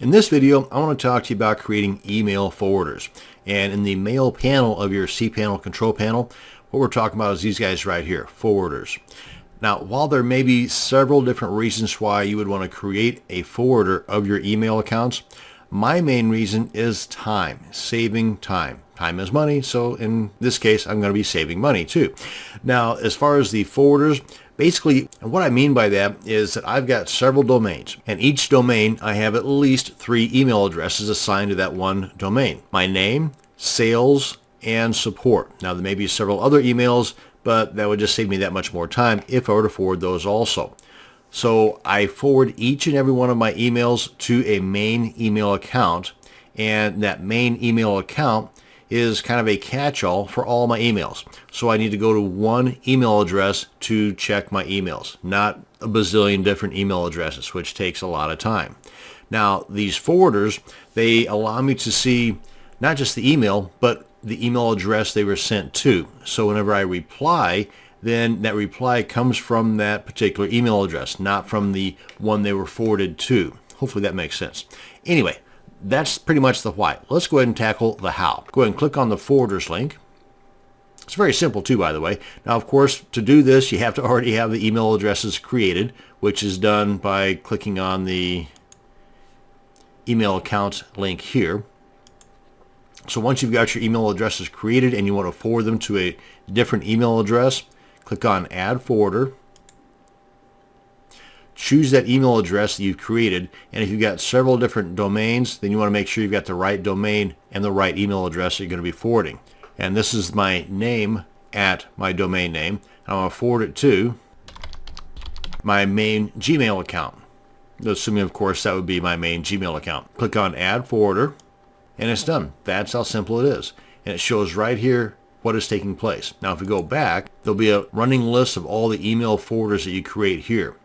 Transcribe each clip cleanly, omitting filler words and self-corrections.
In this video, I want to talk to you about creating email forwarders. And in the mail panel of your cPanel control panel, what we're talking about is these guys right here, forwarders. Now, while there may be several different reasons why you would want to create a forwarder of your email accounts, my main reason is time, saving time. Time is money, so in this case, I'm going to be saving money too. Now, as far as the forwarders, basically, what I mean by that is that I've got several domains, and each domain I have at least 3 email addresses assigned to that one domain. My name, sales, and support. Now, there may be several other emails, but that would just save me that much more time if I were to forward those also. So I forward each and every one of my emails to a main email account, and that main email account is kind of a catch-all for all my emails. So I need to go to one email address to check my emails, not a bazillion different email addresses, which takes a lot of time. Now, these forwarders, they allow me to see not just the email, but the email address they were sent to. So whenever I reply, then that reply comes from that particular email address, not from the one they were forwarded to. Hopefully that makes sense. Anyway, that's pretty much the why. Let's go ahead and tackle the how. Go ahead and click on the forwarders link. It's very simple too, by the way. Now, of course, to do this, you have to already have the email addresses created, which is done by clicking on the email account link here. So once you've got your email addresses created and you want to forward them to a different email address, click on Add Forwarder. Choose that email address that you've created, and if you've got several different domains, then you want to make sure you've got the right domain and the right email address that you're going to be forwarding. And this is my name at my domain name. I'm going to forward it to my main Gmail account. Assuming, of course, that would be my main Gmail account. Click on Add Forwarder, and it's done. That's how simple it is. And it shows right here what is taking place. Now, if we go back, there'll be a running list of all the email forwarders that you create here.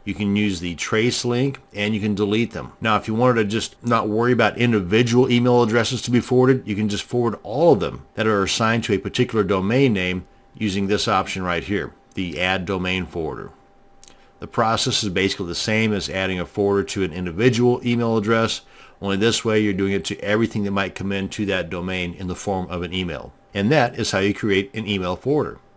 You can use the trace link and you can delete them. Now, if you wanted to just not worry about individual email addresses to be forwarded, you can just forward all of them that are assigned to a particular domain name using this option right here, the Add Domain Forwarder. The process is basically the same as adding a forwarder to an individual email address, only this way you're doing it to everything that might come into that domain in the form of an email. And that is how you create an email forwarder.